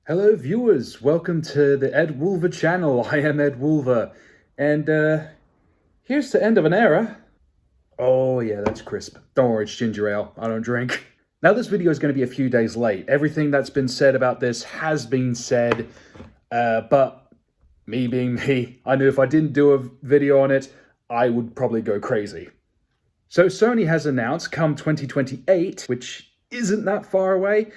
Hello viewers, welcome to the Ed Wolver channel. I am Ed Wolver, and here's the end of an era. Oh yeah, that's crisp. Don't worry, it's ginger ale. I don't drink. Now this video is going to be a few days late. Everything that's been said about this has been said, but me being me, I knew if I didn't do a video on it, I would probably go crazy. So Sony has announced come 2028, which isn't that far away,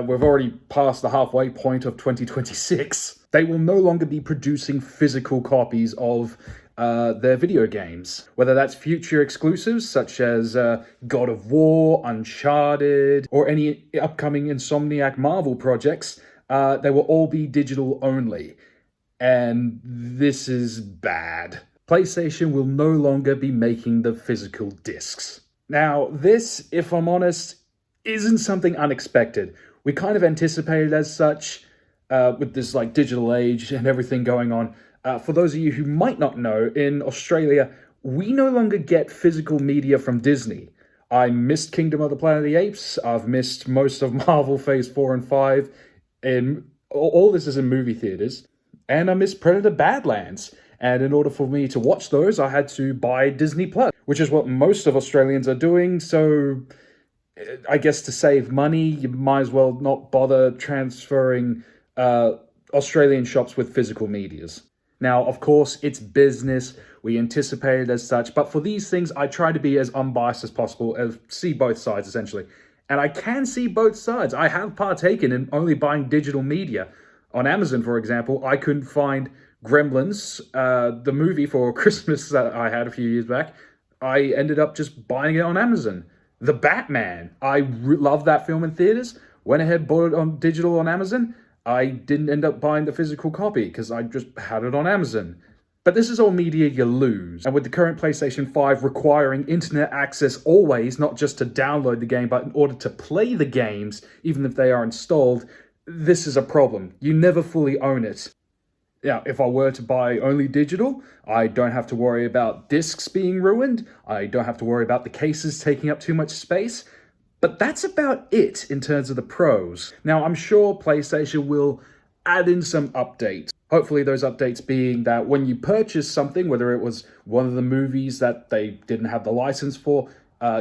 we've already passed the halfway point of 2026. They will no longer be producing physical copies of their video games. Whether that's future exclusives such as God of War, Uncharted, or any upcoming Insomniac Marvel projects, they will all be digital only. And this is bad. PlayStation will no longer be making the physical discs. Now, this, if I'm honest, isn't something unexpected. We kind of anticipated as such with this like digital age and everything going on. For those of you who might not know, in Australia, we no longer get physical media from Disney. I missed Kingdom of the Planet of the Apes. I've missed most of Marvel Phase 4 and 5. And all this is in movie theaters. And I missed Predator Badlands. And in order for me to watch those, I had to buy Disney Plus, which is what most of Australians are doing. So I guess to save money, you might as well not bother transferring Australian shops with physical medias. Now, of course, it's business. We anticipate it as such. But for these things, I try to be as unbiased as possible, and see both sides, essentially. And I can see both sides. I have partaken in only buying digital media. On Amazon, for example, I couldn't find Gremlins, the movie for Christmas that I had a few years back. I ended up just buying it on Amazon. The Batman. I love that film in theaters. Went ahead, bought it on digital on Amazon. I didn't end up buying the physical copy because I just had it on Amazon. But this is all media you lose. And with the current PlayStation 5 requiring internet access always, not just to download the game, but in order to play the games, even if they are installed, this is a problem. You never fully own it. Now, if I were to buy only digital, I don't have to worry about discs being ruined. I don't have to worry about the cases taking up too much space. But that's about it in terms of the pros. Now, I'm sure PlayStation will add in some updates. Hopefully those updates being that when you purchase something, whether it was one of the movies that they didn't have the license for,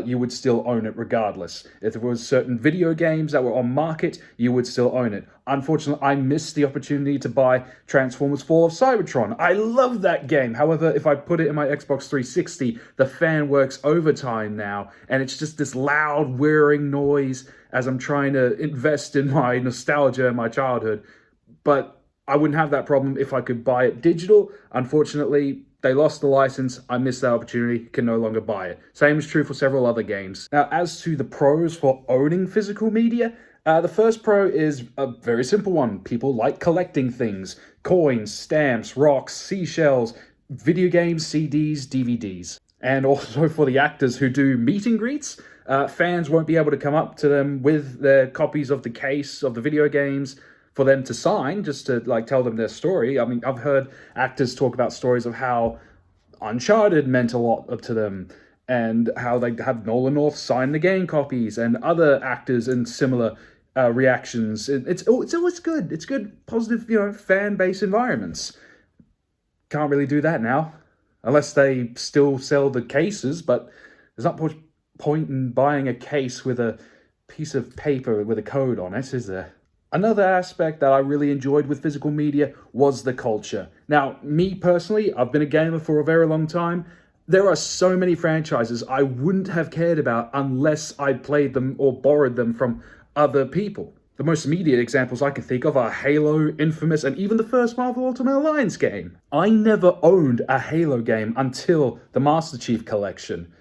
you would still own it regardless. If there was certain video games that were on market, you would still own it. Unfortunately, I missed the opportunity to buy Transformers Fall of Cybertron. I love that game. However, if I put it in my Xbox 360, the fan works overtime now, and it's just this loud whirring noise as I'm trying to invest in my nostalgia and my childhood. But I wouldn't have that problem if I could buy it digital. Unfortunately, they lost the license, I missed that opportunity, can no longer buy it. Same is true for several other games. Now, as to the pros for owning physical media, the first pro is a very simple one. People like collecting things. Coins, stamps, rocks, seashells, video games, CDs, DVDs. And also for the actors who do meet and greets, fans won't be able to come up to them with their copies of the case of the video games for them to sign, just to like tell them their story. I mean, I've heard actors talk about stories of how Uncharted meant a lot to them, and how they have Nolan North sign the game copies, and other actors in similar reactions. It's always good. It's good, positive, fan-based environments. Can't really do that now, unless they still sell the cases, but there's not much point in buying a case with a piece of paper with a code on it, is there? Another aspect that I really enjoyed with physical media was the culture. Now, me personally, I've been a gamer for a very long time. There are so many franchises I wouldn't have cared about unless I played them or borrowed them from other people. The most immediate examples I can think of are Halo, Infamous, and even the first Marvel Ultimate Alliance game. I never owned a Halo game until the Master Chief Collection,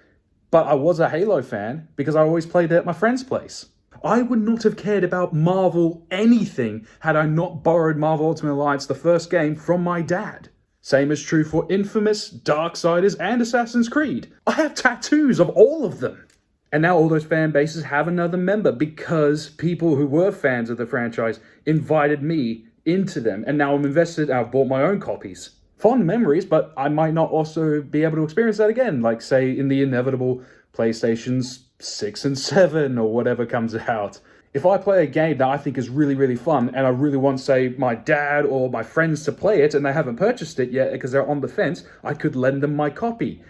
but I was a Halo fan because I always played it at my friend's place. I would not have cared about Marvel anything had I not borrowed Marvel Ultimate Alliance, the first game, from my dad. Same is true for Infamous, Darksiders, and Assassin's Creed. I have tattoos of all of them. And now all those fan bases have another member because people who were fans of the franchise invited me into them. And now I'm invested and I've bought my own copies. Fond memories, but I might not also be able to experience that again, like say in the inevitable PlayStations 6 and 7 or whatever comes out. If I play a game that I think is really, really fun and I really want, say, my dad or my friends to play it and they haven't purchased it yet because they're on the fence, I could lend them my copy.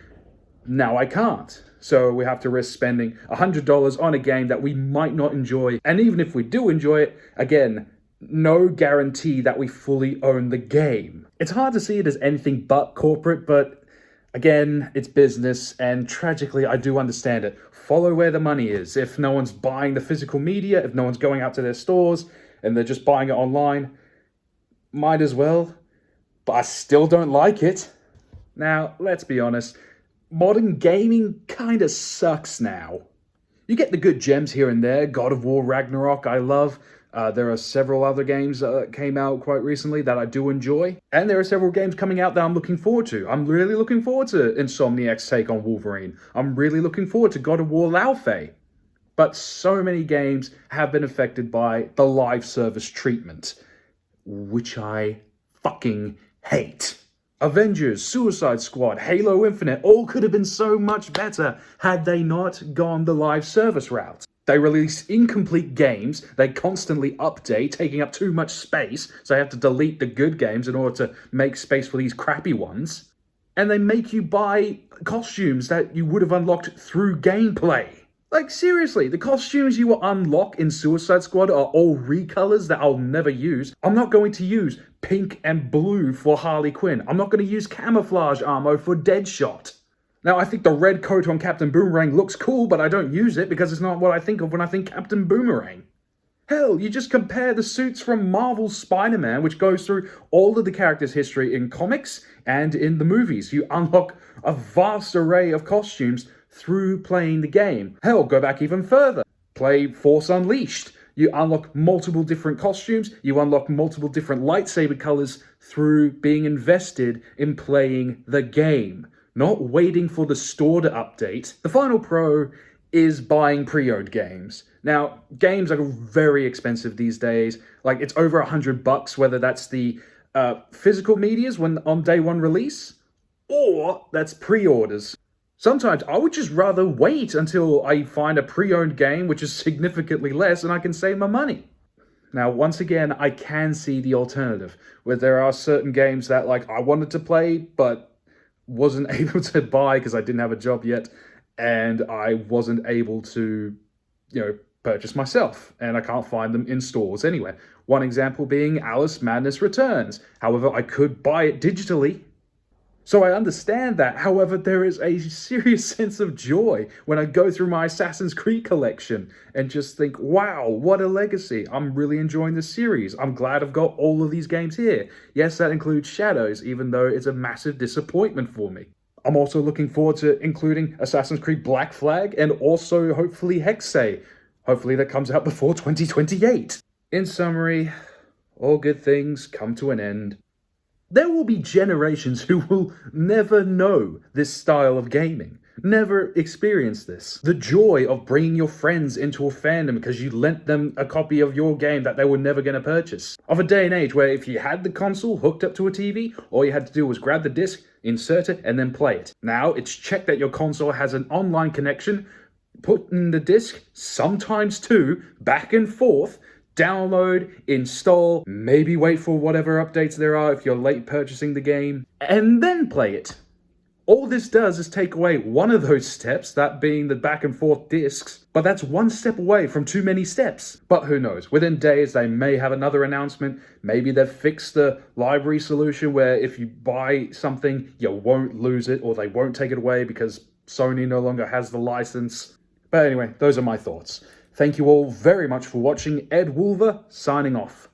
Now I can't. So we have to risk spending $100 on a game that we might not enjoy. And even if we do enjoy it, again, no guarantee that we fully own the game. It's hard to see it as anything but corporate, but again, it's business, and tragically, I do understand it. Follow where the money is. If no one's buying the physical media, if no one's going out to their stores, and they're just buying it online, might as well. But I still don't like it. Now, let's be honest, modern gaming kinda sucks now. You get the good gems here and there. God of War Ragnarok, I love. There are several other games that came out quite recently that I do enjoy. And there are several games coming out that I'm looking forward to. I'm really looking forward to Insomniac's take on Wolverine. I'm really looking forward to God of War Laufey. But so many games have been affected by the live service treatment, which I fucking hate. Avengers, Suicide Squad, Halo Infinite, all could have been so much better had they not gone the live service route. They release incomplete games, they constantly update, taking up too much space, so I have to delete the good games in order to make space for these crappy ones. And they make you buy costumes that you would have unlocked through gameplay. Like, seriously, the costumes you will unlock in Suicide Squad are all recolors that I'll never use. I'm not going to use pink and blue for Harley Quinn. I'm not going to use camouflage armor for Deadshot. Now, I think the red coat on Captain Boomerang looks cool, but I don't use it because it's not what I think of when I think Captain Boomerang. Hell, you just compare the suits from Marvel's Spider-Man, which goes through all of the characters' history in comics and in the movies. You unlock a vast array of costumes through playing the game. Hell, go back even further. Play Force Unleashed. You unlock multiple different costumes, you unlock multiple different lightsaber colors through being invested in playing the game, not waiting for the store to update. The final pro is buying pre-owned games. Now, games are very expensive these days. Like, it's over $100, whether that's the physical medias when on day one release, or that's pre-orders. Sometimes I would just rather wait until I find a pre-owned game which is significantly less and I can save my money. Now, once again, I can see the alternative, where there are certain games that, like, I wanted to play, but wasn't able to buy because I didn't have a job yet, and I wasn't able to, purchase myself, and I can't find them in stores anywhere. One example being Alice Madness Returns. However, I could buy it digitally. So I understand that. However, there is a serious sense of joy when I go through my Assassin's Creed collection and just think, wow, what a legacy. I'm really enjoying this series. I'm glad I've got all of these games here. Yes, that includes Shadows, even though it's a massive disappointment for me. I'm also looking forward to including Assassin's Creed Black Flag and also hopefully Hexay. Hopefully that comes out before 2028. In summary, all good things come to an end. There will be generations who will never know this style of gaming, never experience this. The joy of bringing your friends into a fandom because you lent them a copy of your game that they were never going to purchase. Of a day and age where if you had the console hooked up to a TV, all you had to do was grab the disc, insert it, and then play it. Now it's checked that your console has an online connection, put in the disc, sometimes two, back and forth, download, install, maybe wait for whatever updates there are if you're late purchasing the game, and then play it. All this does is take away one of those steps, that being the back and forth discs, but that's one step away from too many steps. But who knows, within days they may have another announcement, maybe they've fixed the library solution where if you buy something, you won't lose it or they won't take it away because Sony no longer has the license. But anyway, those are my thoughts. Thank you all very much for watching. Ed Wolver, signing off.